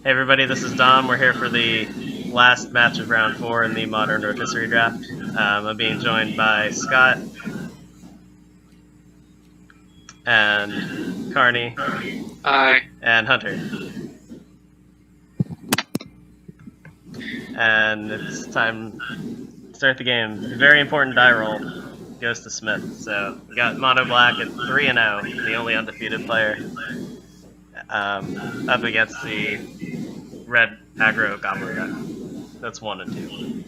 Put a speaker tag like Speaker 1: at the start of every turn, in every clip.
Speaker 1: Hey everybody, this is Dom. We're here for the last match of round 4 in the Modern Rotisserie Draft. I'm being joined by Scott and Carney
Speaker 2: Hi.
Speaker 1: and Hunter. And it's time to start the game. A very important die roll goes to Smith. So we got Mono Black at 3-0, the only undefeated player, up against the red aggro Goblin guy. That's 1 and 2.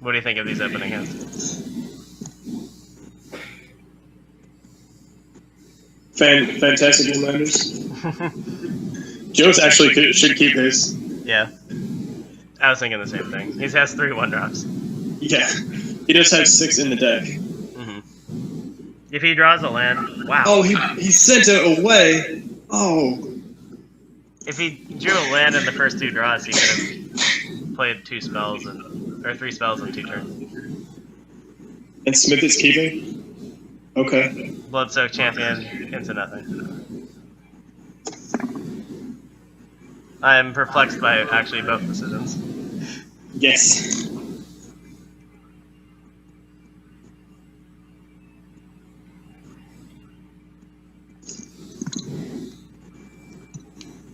Speaker 1: What do you think of these opening hands?
Speaker 3: Fantastic reminders. Joe's actually should keep his.
Speaker 1: Yeah. I was thinking the same thing. He has 3 1-drops.
Speaker 3: Yeah. He does have 6 in the deck.
Speaker 1: Mm-hmm. If he draws a land, wow.
Speaker 3: Oh, he sent it away. Oh.
Speaker 1: If he drew a land in the first 2 draws, he could have played 3 spells in 2 turns.
Speaker 3: And Smith is keeping? Okay.
Speaker 1: Bloodsoak Champion into nothing. I am perplexed by actually both decisions.
Speaker 3: Yes.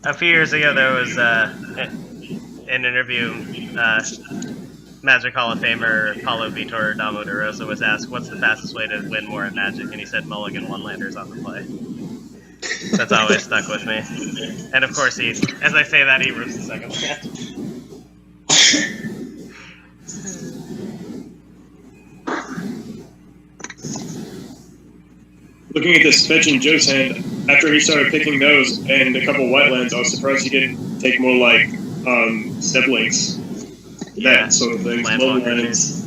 Speaker 1: A few years ago, there was an interview. Magic Hall of Famer Paulo Vitor Damo de Rosa was asked, "What's the fastest way to win more at Magic?" And he said, "Mulligan one-landers on the play." That's always stuck with me. And of course, as I say that, he rips the second hand.
Speaker 3: Looking at this fetch in Joe's hand, after he started picking those and a couple white lands, I was surprised he didn't take more like step links.
Speaker 1: Yeah,
Speaker 3: that sort of thing.
Speaker 1: Landwalker
Speaker 3: Lands.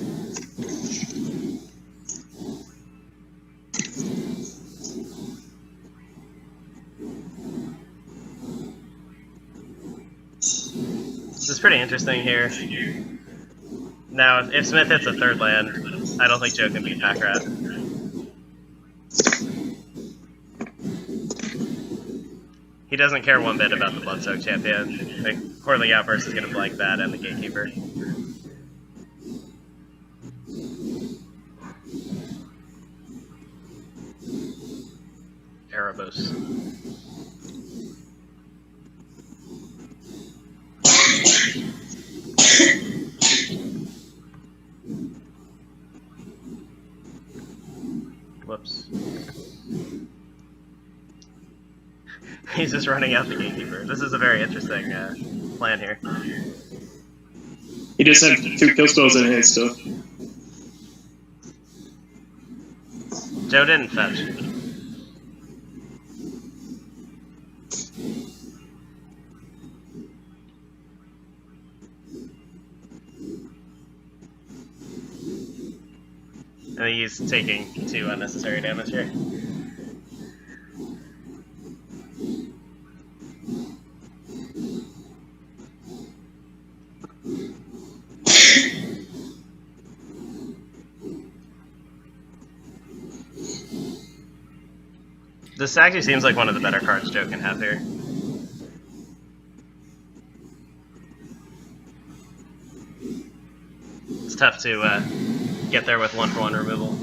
Speaker 1: This is pretty interesting here. Now, if Smith hits a 3rd land, I don't think Joe can beat Pack Rat. He doesn't care one bit about the Bloodsoak Champion. The Courtly Outburst is going to blank that and the Gatekeeper. Erebos. Whoops. He's just running out the Gatekeeper. This is a very interesting plan here.
Speaker 3: He does have 2 kill spells in hand still.
Speaker 1: Joe didn't fetch. I think he's taking 2 unnecessary damage here. This actually seems like one of the better cards Joe can have here. It's tough to get there with 1-for-1 removal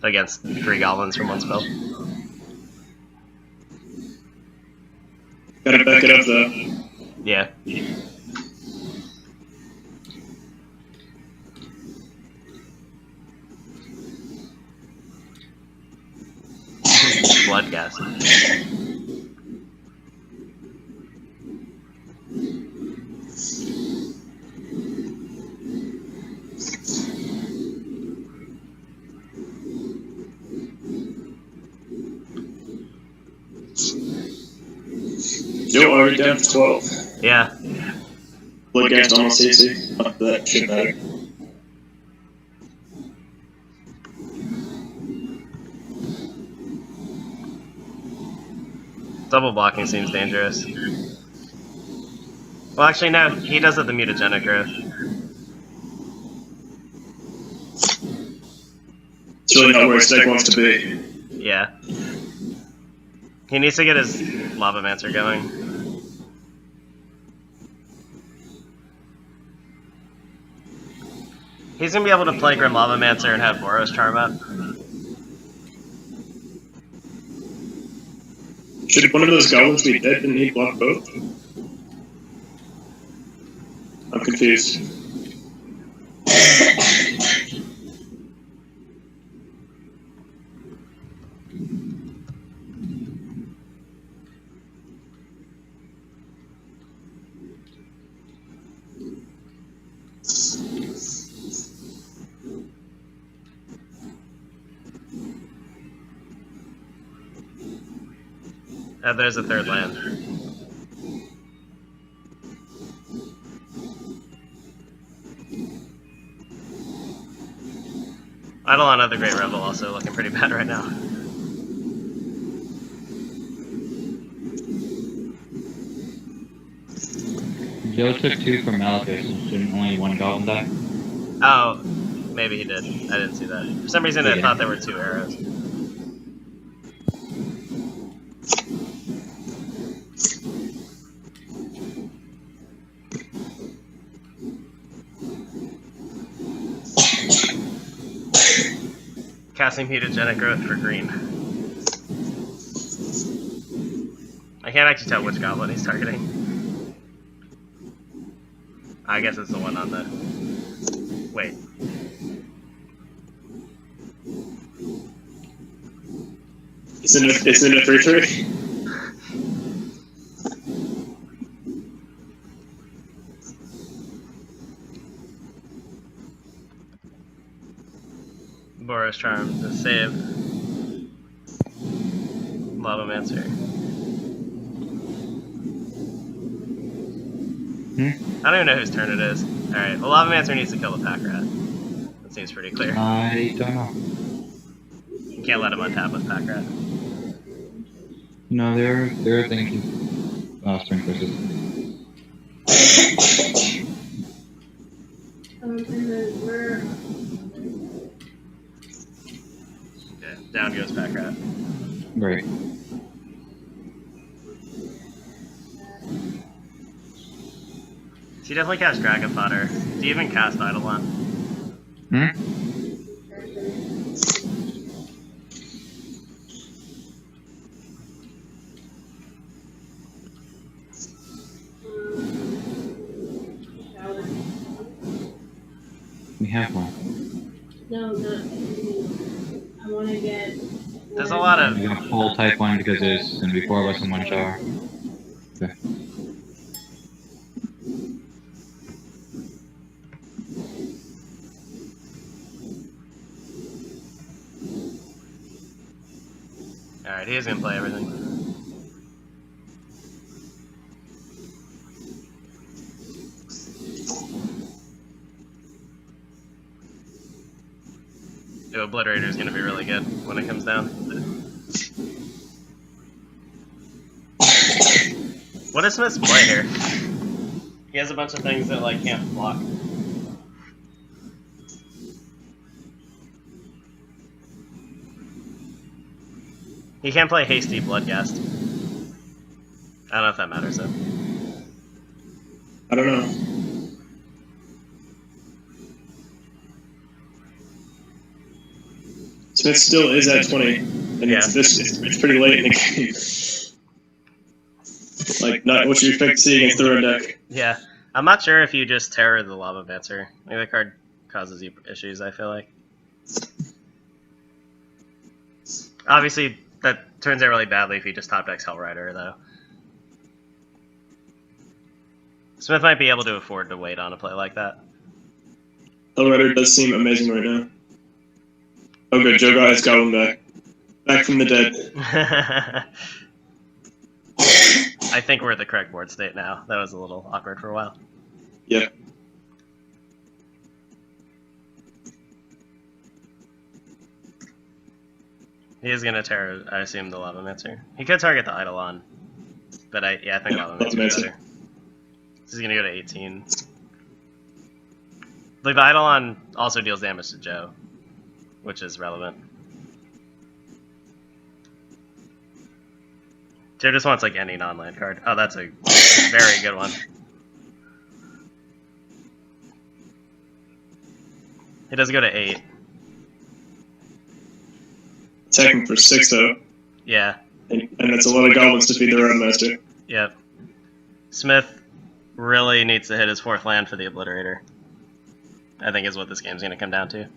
Speaker 1: against 3 goblins from 1 spell.
Speaker 3: Gotta back it up though.
Speaker 1: Yeah. Bloodcast.
Speaker 3: Joe already down to 12.
Speaker 1: Yeah.
Speaker 3: Bloodcast almost easy. That should matter.
Speaker 1: Double blocking seems dangerous. Well, actually, no. He does have the mutagenic growth.
Speaker 3: It's really not where his deck wants to be.
Speaker 1: Yeah. He needs to get his Lavamancer going. He's gonna be able to play Grim Lavamancer and have Boros Charm up.
Speaker 3: Should one of those goblins be dead? Didn't he block both? I'm confused.
Speaker 1: There's a third land. Eidolon of the Great Revel also looking pretty bad right now.
Speaker 2: Joe took 2 from Malachus, and shouldn't only 1 goblin die?
Speaker 1: Oh, maybe he did. I didn't see that. For some reason I thought there were 2 arrows. Casting mutagenic growth for green. I can't actually tell which goblin he's targeting. I guess it's the one on the... Wait.
Speaker 3: Isn't it a 3/3?
Speaker 1: Boros Charm to save Lavamancer. I don't even know whose turn it is. Alright, well, Lavamancer needs to kill the pack rat. That seems pretty clear.
Speaker 2: I don't know.
Speaker 1: You can't let him untap with pack rat.
Speaker 2: No, they're thinking. Spring Forces.
Speaker 4: And then we're
Speaker 1: Okay, down goes pack rat.
Speaker 2: Right.
Speaker 1: So you definitely cast Dragon Fodder. Do you even cast Eidolon?
Speaker 2: We have one.
Speaker 4: no, not. I want to get.
Speaker 1: There's a lot of...
Speaker 2: We got a full type 1 because there's going to be 4 of us in 1 shower. Okay.
Speaker 1: Alright, he is going to play everything. The Obliterator is going to be really good when it comes down. What does Smith's play here? He has a bunch of things that like can't block. He can't play Hasty Bloodghast. I don't know if that matters though.
Speaker 3: I don't know. Smith still is at 20, and
Speaker 1: Yeah.
Speaker 3: it's pretty late in the game. Like, not what you expect to see against the red deck.
Speaker 1: Yeah, I'm not sure if you just terror the Lavamancer. Maybe the card causes you issues, I feel like. Obviously, that turns out really badly if you just top decks Hellrider, though. Smith might be able to afford to wait on a play like that.
Speaker 3: Hellrider does seem amazing right now. Oh good, Joe got his goblin back. Back from the dead.
Speaker 1: I think we're at the correct board state now. That was a little awkward for a while.
Speaker 3: Yep.
Speaker 1: He is going to terror, I assume, the Lavamancer. He could target the Eidolon, but I think Lavamancer is better. This is going to go to 18. Like, the Eidolon also deals damage to Joe, which is relevant. Joe just wants like any non-land card. Oh, that's a very good one. He does go to 8.
Speaker 3: Attacking for 6 though,
Speaker 1: Yeah.
Speaker 3: and that's a lot of goblins to feed the Roadmaster.
Speaker 1: Yep. Smith really needs to hit his 4th land for the Obliterator. I think is what this game's going to come down to.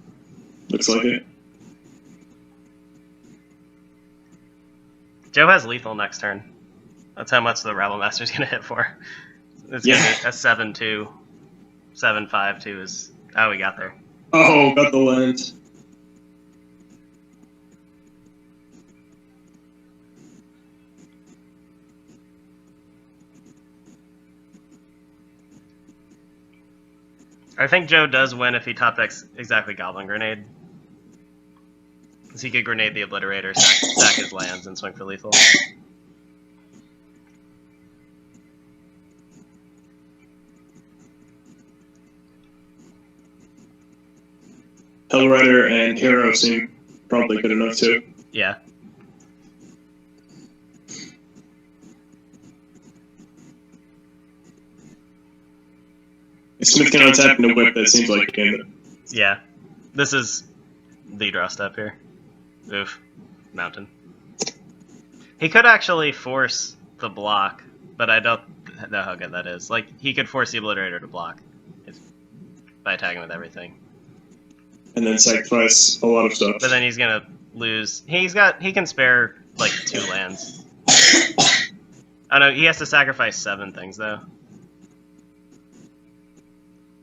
Speaker 3: Looks like it.
Speaker 1: Joe has lethal next turn. That's how much the Rabble Master's going to hit for. It's going to be a 7-2. 7-5-2 is... Oh, we got there.
Speaker 3: Oh, got the land.
Speaker 1: I think Joe does win if he top decks exactly Goblin Grenade. Because he could grenade the Obliterator, sack his lands, and swing for lethal.
Speaker 3: Hellrider and Hero seem probably good enough too.
Speaker 1: Yeah.
Speaker 3: If Smith can untap into whip, that seems like a game that...
Speaker 1: Yeah. This is the draw step here. Oof. Mountain. He could actually force the block, but I don't know how good that is. Like, he could force the Obliterator to block by attacking with everything.
Speaker 3: And then sacrifice a lot of stuff.
Speaker 1: But then he's gonna lose. He can spare like 2 lands. Oh no, he has to sacrifice 7 things though.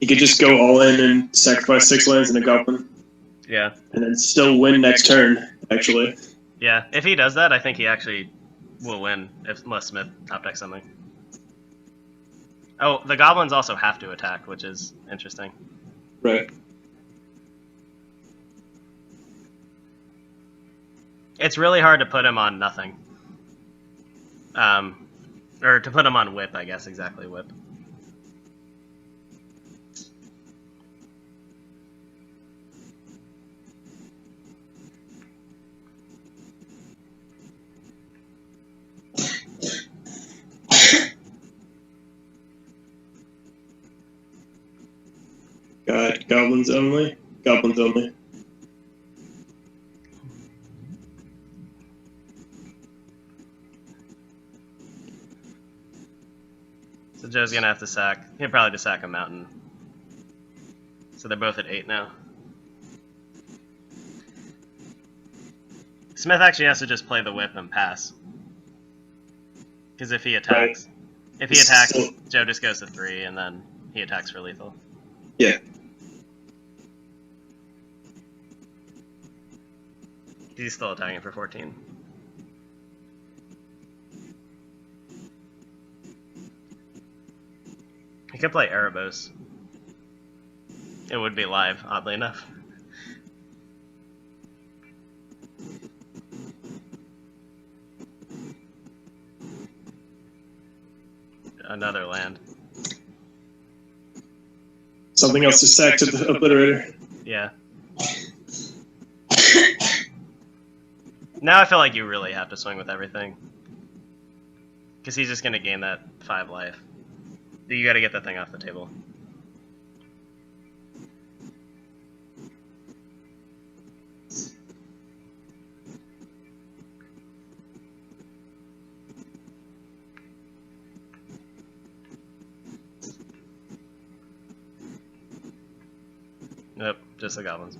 Speaker 3: He could just go all in and sacrifice 6 lands and a goblin.
Speaker 1: Yeah.
Speaker 3: And then still win next turn, actually.
Speaker 1: Yeah, if he does that, I think he actually will win, unless Smith top decks something. Oh, the goblins also have to attack, which is interesting.
Speaker 3: Right.
Speaker 1: It's really hard to put him on nothing. Or to put him on whip, I guess, exactly, whip.
Speaker 3: Got goblins only. Goblins only.
Speaker 1: So Joe's gonna have to sack. He'll probably just sack a mountain. So they're both at 8 now. Smith actually has to just play the whip and pass. Because if he attacks, Joe just goes to 3 and then he attacks for lethal.
Speaker 3: Yeah.
Speaker 1: He's still attacking for 14. He could play Erebos. It would be live, oddly enough. Another land.
Speaker 3: Something else to sack to the Obliterator.
Speaker 1: Yeah. Now I feel like you really have to swing with everything. Because he's just going to gain that 5 life. You got to get that thing off the table. Nope, just the goblins.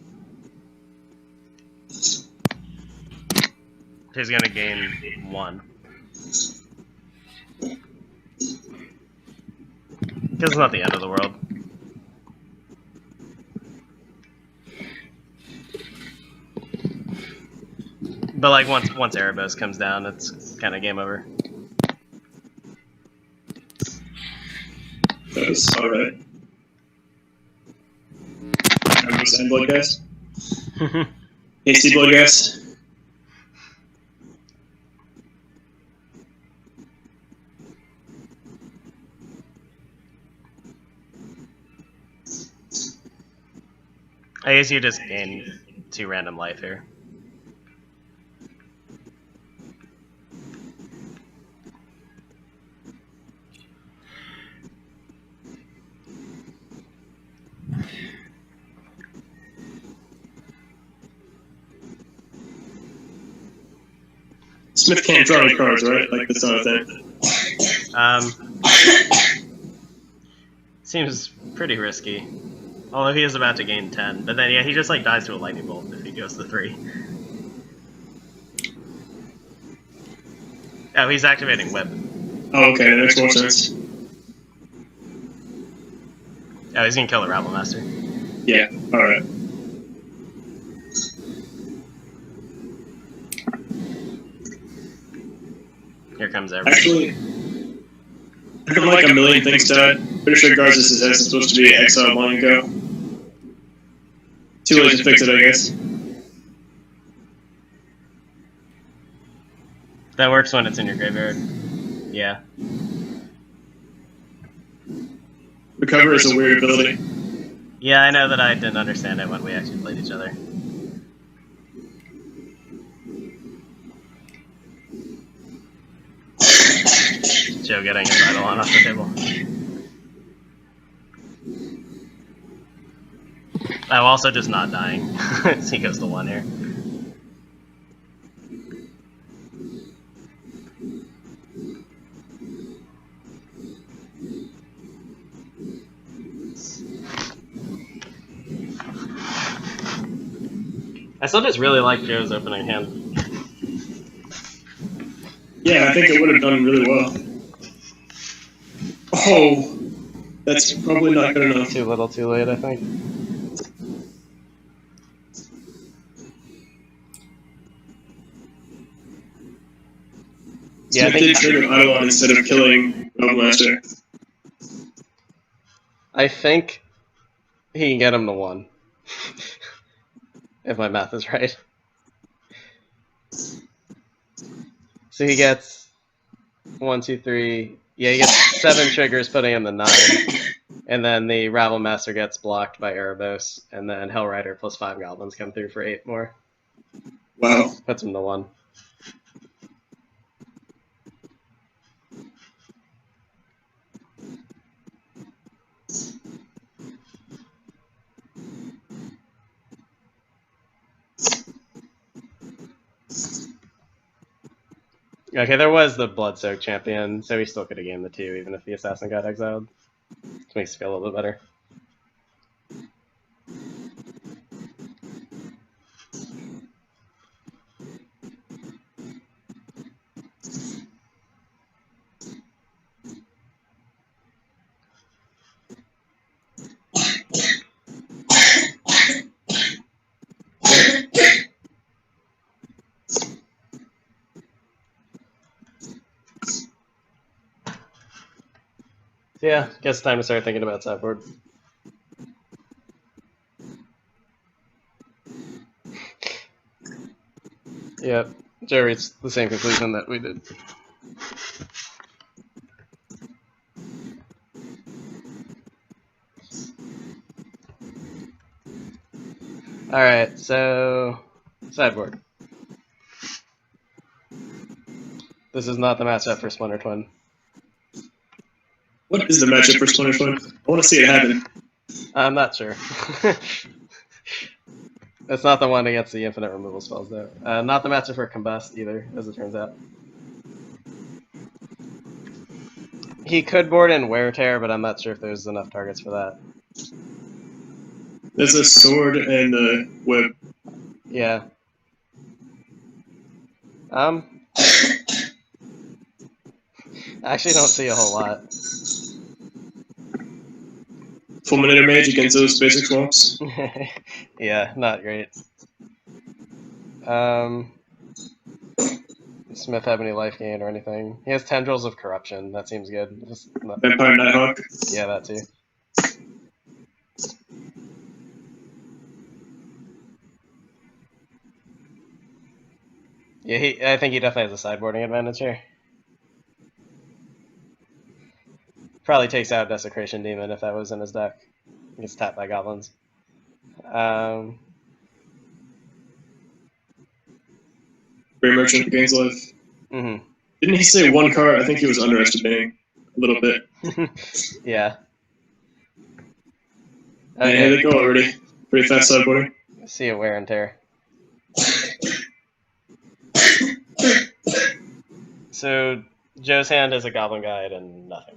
Speaker 1: He's gonna gain 1. Because it's not the end of the world. But like once Erebos comes down, it's kind of game over.
Speaker 3: That was alright. I'm gonna send blood guys. Hasty blood guys.
Speaker 1: I guess you just gain 2 random life here.
Speaker 3: Smith can't draw any cards, right? Like, that's not a thing.
Speaker 1: Seems pretty risky. Although he is about to gain 10. But then, yeah, he just, like, dies to a lightning bolt if he goes to 3. Oh, he's activating Whip.
Speaker 3: Oh, okay, that makes more sense.
Speaker 1: Oh, he's gonna kill the Rabble Master.
Speaker 3: Yeah, alright.
Speaker 1: Here comes everything.
Speaker 3: Actually, I feel like a million things died. Pretty sure Garza's is supposed to be exiled long ago. Too late to fix it, I guess.
Speaker 1: That works when it's in your graveyard. Yeah.
Speaker 3: Recover is a weird ability.
Speaker 1: Yeah, I know that I didn't understand it when we actually played each other. Joe getting his Eidolon off the table. I'm also just not dying. He goes to 1 here. I still just really like Joe's opening hand.
Speaker 3: Yeah, I think it would have done really well. Oh, that's probably not good enough.
Speaker 1: Too little, too late, I think. Yeah, I
Speaker 3: Smith did trigger Eidolon instead of killing Master.
Speaker 1: I think he can get him to 1. If my math is right. So he gets 1, 2, 3. Yeah, he gets 7 triggers, putting him to 9. And then the Rabble Master gets blocked by Erebos, and then Hellrider plus 5 goblins come through for 8 more.
Speaker 3: Wow.
Speaker 1: Puts him to 1. Okay, there was the Blood-Soaked champion, so he still could have gained the 2 even if the assassin got exiled. Which makes it feel a little bit better. So yeah, guess it's time to start thinking about sideboard. Yep, Joe reached the same conclusion that we did. Alright, so sideboard. This is not the matchup for Splinter Twin.
Speaker 3: What is the matchup for Splinter Twin? I want to see it happen.
Speaker 1: I'm not sure. It's not the one against the infinite removal spells, though. Not the matchup for Combust either, as it turns out. He could board in Wear Tear, but I'm not sure if there's enough targets for that.
Speaker 3: There's a sword and a whip.
Speaker 1: Yeah. I actually don't see a whole lot.
Speaker 3: Fulminator Mage against those basic swamps.
Speaker 1: Yeah, not great. Smith have any life gain or anything? He has Tendrils of Corruption. That seems good.
Speaker 3: Vampire Nighthawk.
Speaker 1: Yeah, that too. Yeah, I think he definitely has a sideboarding advantage here. Probably takes out Desecration Demon if that was in his deck. He gets tapped by goblins.
Speaker 3: Grey Merchant gains life.
Speaker 1: Mm-hmm.
Speaker 3: Didn't he say 1 card? I think he was underestimating a little bit.
Speaker 1: Yeah.
Speaker 3: And here they go already. Pretty fast sideboarding.
Speaker 1: See a Wear and Tear. So Joe's hand is a Goblin Guide and nothing.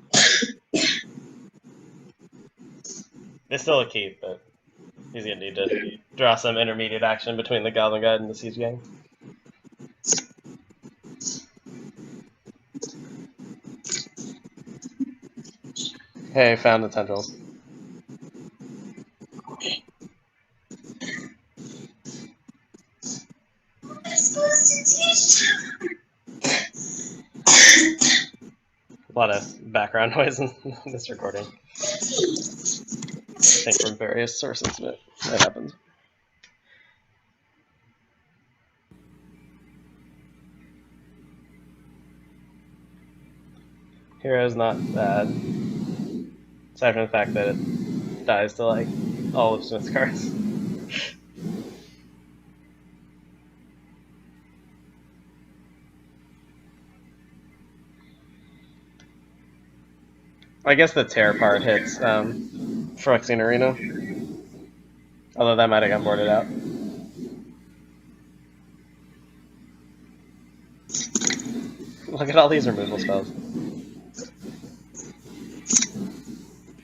Speaker 1: It's still a keep, but he's gonna need to draw some intermediate action between the Goblin Guide and the Siege Gang. Hey, found the tendrils. A lot of background noise in this recording. I think from various sources, but it happens. Hero's not bad. Aside from the fact that it dies to like all of Smith's cards. I guess the tear part hits Phyrexian Arena. Although that might have gotten boarded out. Look at all these removal spells.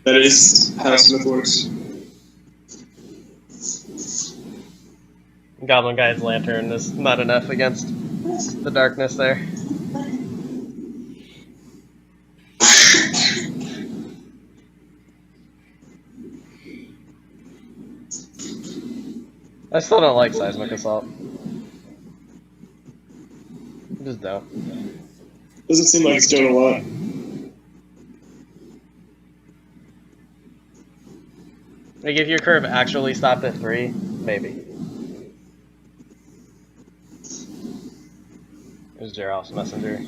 Speaker 3: That is how Smith works.
Speaker 1: Goblin Guide's Lantern is not enough against the darkness there. I still don't like Seismic Assault. Just don't.
Speaker 3: Doesn't seem like it's doing a lot.
Speaker 1: Like if your curve actually stopped at 3, maybe. There's Geralf's Messenger.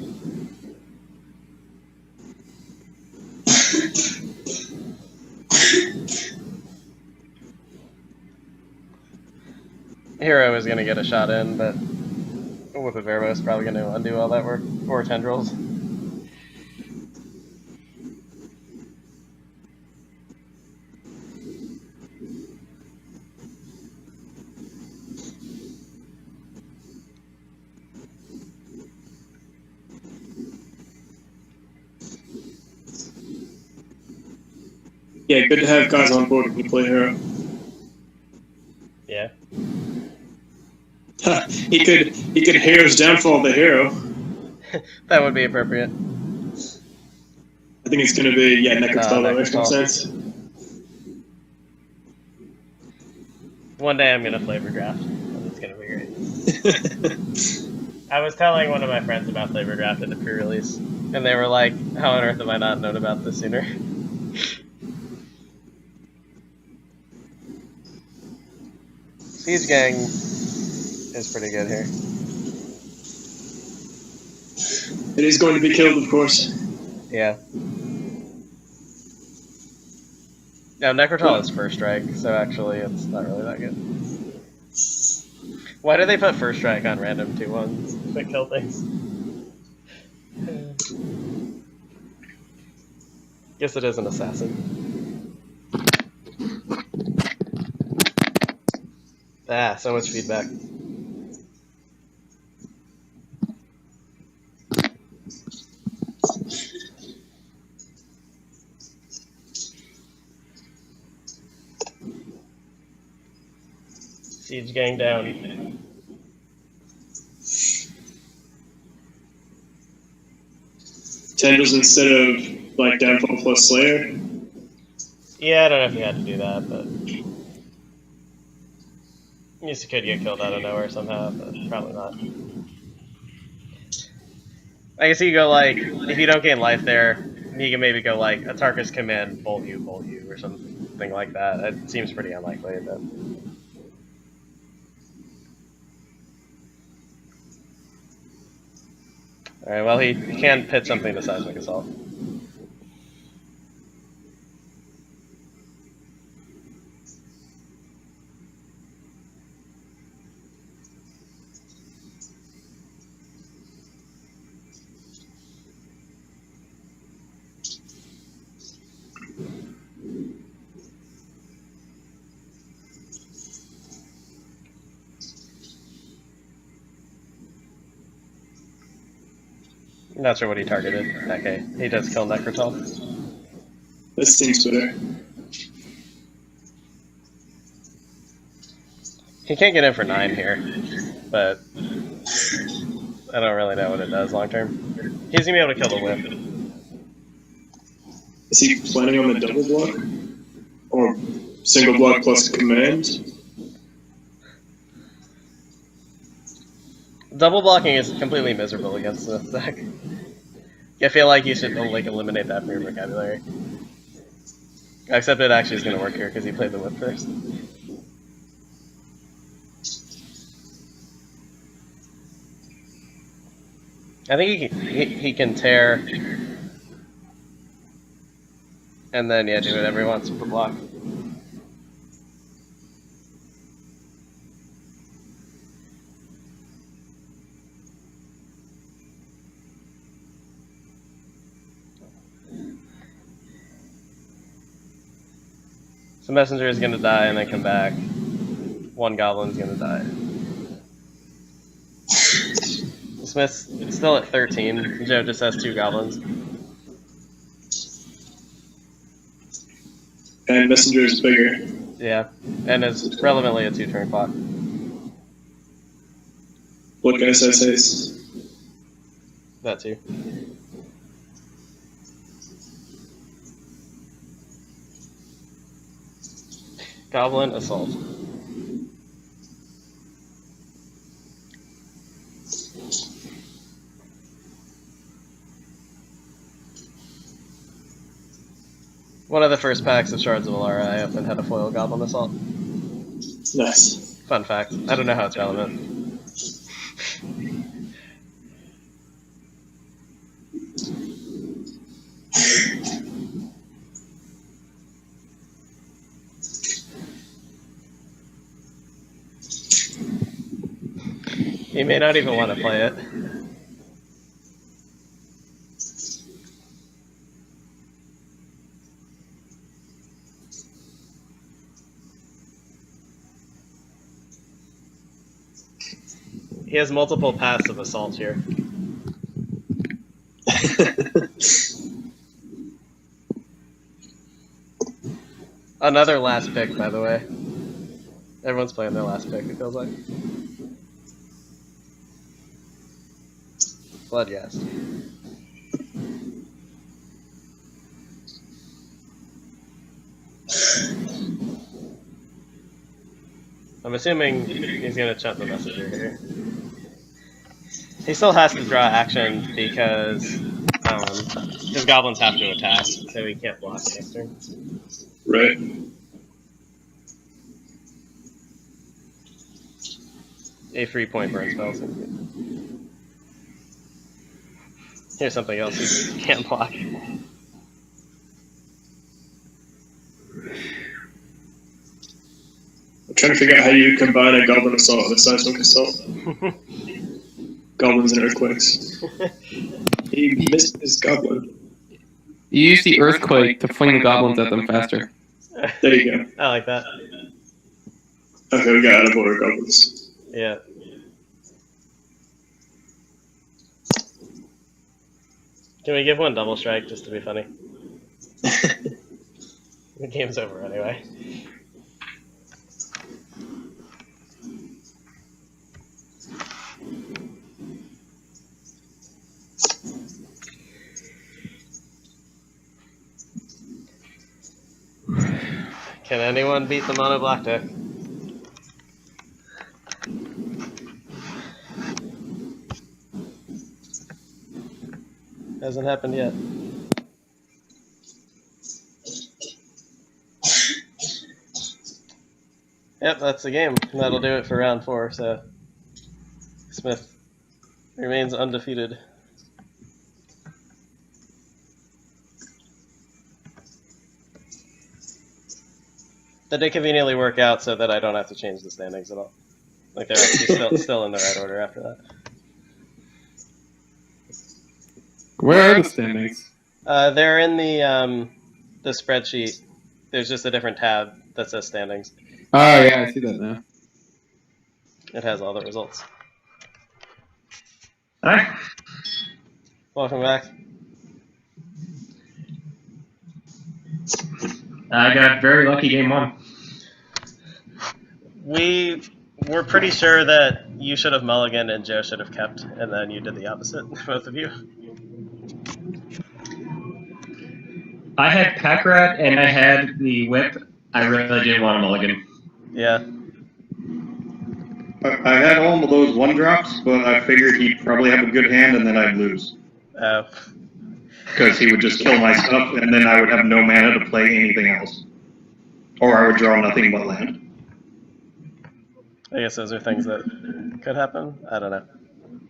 Speaker 1: Hero is gonna get a shot in, but Whip of Verbo is probably gonna undo all that work. Or Tendrils.
Speaker 3: Yeah, good to have guys on board when you play Hero.
Speaker 1: Yeah.
Speaker 3: he could Hero's downfall the Hero.
Speaker 1: That would be appropriate.
Speaker 3: I think it's going to be, yeah, Necrotal. That makes more
Speaker 1: Necrotal.
Speaker 3: sense.
Speaker 1: One day I'm gonna flavor draft. It's gonna be great. I was telling one of my friends about flavor draft at the pre-release, and they were like, "How on earth have I not known about this sooner?" Siege Gang is pretty good here.
Speaker 3: It is going to be killed, of course.
Speaker 1: Yeah. Now, Necrotal is first strike, so actually it's not really that good. Why do they put first strike on random 2/1s that kill things? Guess it is an assassin. Ah, so much feedback. Siege Gang down.
Speaker 3: Tendrils instead of, like, downfall plus Slayer.
Speaker 1: Yeah, I don't know if you had to do that, but you could get killed out of nowhere somehow, but probably not. I guess you go like, if you don't gain life there, you can maybe go like Atarka's Command, bolt you, or something like that. It seems pretty unlikely, but. Alright, well, he can pit something to Seismic Assault. Not sure what he targeted. Okay, he does kill Necrotal.
Speaker 3: This seems better.
Speaker 1: He can't get in for 9 here, but I don't really know what it does long term. He's gonna be able to kill the whip.
Speaker 3: Is he planning on the double block? Or single block plus command?
Speaker 1: Double blocking is completely miserable against this deck. I feel like you should like eliminate that from your vocabulary. Except it actually is going to work here because he played the whip first. I think he can tear, and then yeah, do whatever he wants with the block. So Messenger is going to die and then come back. One Goblin is going to die. Smith's still at 13. Joe just has 2 Goblins.
Speaker 3: And Messenger is bigger.
Speaker 1: Yeah, and it's relevantly a 2-turn clock.
Speaker 3: What guy says haste?
Speaker 1: That too. Goblin Assault. One of the first packs of Shards of Alara I opened had a foil Goblin Assault.
Speaker 3: Nice.
Speaker 1: Fun fact. I don't know how it's relevant. He may not even want to play it. He has multiple paths of assault here. Another last pick, by the way. Everyone's playing their last pick, it feels like. Bloodghast. I'm assuming he's going to chunt the Messenger here. He still has to draw action because his Goblins have to attack, so he can't block next turn.
Speaker 3: Right.
Speaker 1: A 3-point burn spells. Here's something else he can't block.
Speaker 3: I'm trying to figure out how you combine a Goblin Assault and a Seismic Assault. Goblins and Earthquakes. He missed his Goblin.
Speaker 5: You use the Earthquake to fling the Goblins at them faster.
Speaker 3: There you go.
Speaker 1: I like that.
Speaker 3: Okay, we got out of order Goblins.
Speaker 1: Yeah. Can we give one double strike just to be funny? The game's over anyway. Can anyone beat the mono black deck? Hasn't happened yet. Yep, that's the game. That'll do it for round 4, so Smith remains undefeated. That did conveniently work out so that I don't have to change the standings at all. Like they're actually still in the right order after that.
Speaker 5: Where are the standings?
Speaker 1: They're in the spreadsheet. There's just a different tab that says standings.
Speaker 5: Oh, yeah, I see that now.
Speaker 1: It has all the results.
Speaker 2: Alright.
Speaker 1: Welcome back.
Speaker 6: I got very lucky game 1.
Speaker 1: We were pretty sure that you should have mulliganed and Joe should have kept, and then you did the opposite, both of you.
Speaker 6: I had Pack Rat and I had the whip. I really didn't want a mulligan.
Speaker 1: Yeah.
Speaker 7: I had all of those 1-drops, but I figured he'd probably have a good hand and then I'd lose.
Speaker 1: Oh.
Speaker 7: Because he would just kill my stuff and then I would have no mana to play anything else. Or I would draw nothing but land.
Speaker 1: I guess those are things that could happen. I don't know.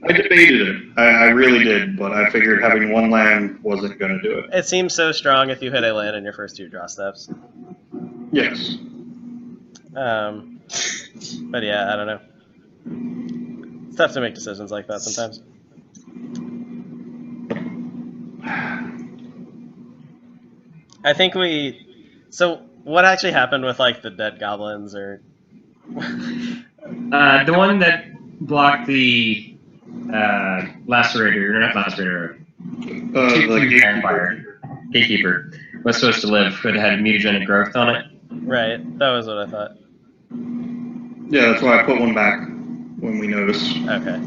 Speaker 7: I debated it. I really did, but I figured having 1 land wasn't going to do it.
Speaker 1: It seems so strong if you hit a land in your first 2 draw steps.
Speaker 7: Yes.
Speaker 1: But yeah, I don't know. It's tough to make decisions like that sometimes. I think so what actually happened with like the dead goblins or
Speaker 6: The one that blocked the lacerator, or not lacerator,
Speaker 7: The
Speaker 6: vampire gatekeeper was supposed to live, but it had mutagenic growth on it.
Speaker 1: right, that was what I thought.
Speaker 7: Yeah, that's why I put 1 back when we noticed.
Speaker 1: Okay.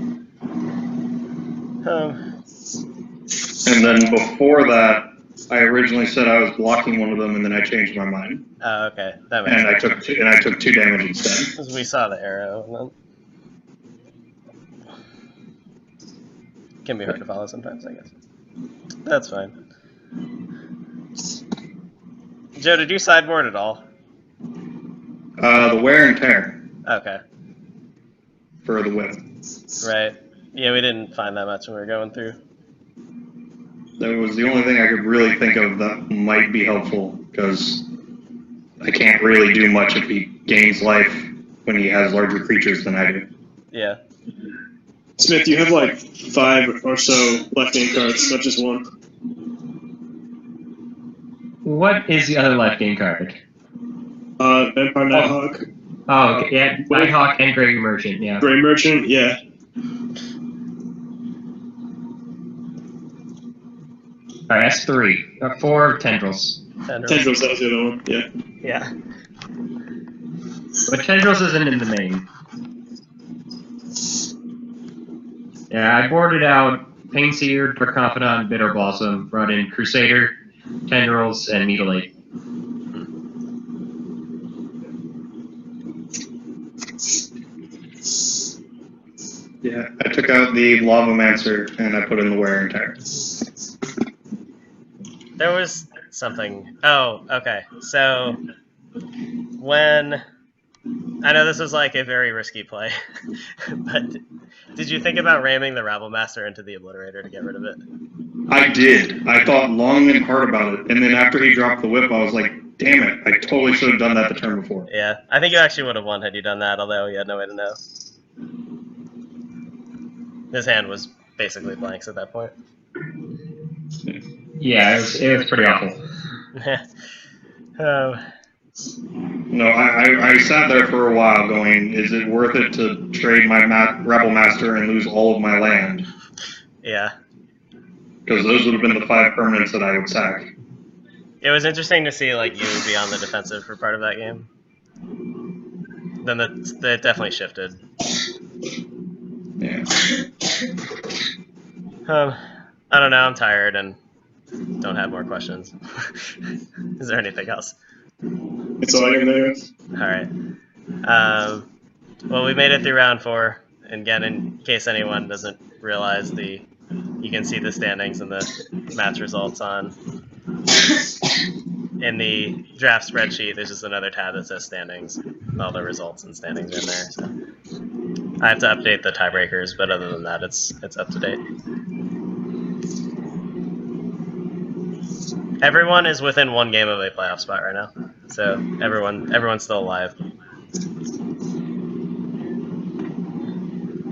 Speaker 7: And then before that, I originally said I was blocking one of them, and then I changed my mind.
Speaker 1: Oh, okay. That makes
Speaker 7: And
Speaker 1: sense.
Speaker 7: I took 2 damage instead.
Speaker 1: Because we saw the arrow. And then... Can be hard to follow sometimes, I guess. That's fine. Joe, did you sideboard at all?
Speaker 7: The wear and tear
Speaker 1: Okay.
Speaker 7: for the whip.
Speaker 1: Right. Yeah, we didn't find that much when we were going through.
Speaker 7: That was the only thing I could really think of that might be helpful, because I can't really do much if he gains life when he has larger creatures than I do.
Speaker 1: Yeah.
Speaker 3: Smith, you have like 5 or so left game cards, not just 1.
Speaker 6: What is the other left game card?
Speaker 3: Vampire Nighthawk,
Speaker 6: Oh, okay, yeah, Nighthawk and Grey Merchant, yeah.
Speaker 3: Grey Merchant, yeah.
Speaker 6: Alright, that's 3. 4 tendrils.
Speaker 3: Tendrils, that was the other one, yeah.
Speaker 1: Yeah.
Speaker 6: But tendrils isn't in the main. Yeah, I boarded out Painseer, Dark Confidant, Bitter Blossom, brought in Crusader, Tendrils, and Mutilate.
Speaker 7: Yeah, I took out the Lavamancer and I put in the wear and tear.
Speaker 1: There was something. Oh, okay. So, when... I know this was like a very risky play, but did you think about ramming the Rabblemaster into the Obliterator to get rid of it?
Speaker 7: I did. I thought long and hard about it, and then after he dropped the whip, I was like, damn it, I totally should have done that the turn before.
Speaker 1: Yeah, I think you actually would have won had you done that, although you had no way to know. His hand was basically blanks at that point.
Speaker 6: Yeah, it was pretty awful.
Speaker 7: No, I sat there for a while going, is it worth it to trade my Rabblemaster and lose all of my land?
Speaker 1: Yeah.
Speaker 7: Because those would have been the 5 permanents that I would sack.
Speaker 1: It was interesting to see like you be on the defensive for part of that game. Then it definitely shifted.
Speaker 7: Yeah.
Speaker 1: I don't know, I'm tired and don't have more questions. Is there anything else?
Speaker 3: It's all I can think of.
Speaker 1: Alright. Well, we made it through round 4. And again, in case anyone doesn't realize, you can see the standings and the match results on. In the draft spreadsheet, there's just another tab that says standings. All the results and standings are in there. So I have to update the tiebreakers, but other than that, it's up to date. Everyone is within 1 game of a playoff spot right now, so everyone's still alive.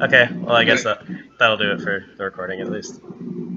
Speaker 1: Okay, well I guess that'll do it for the recording at least.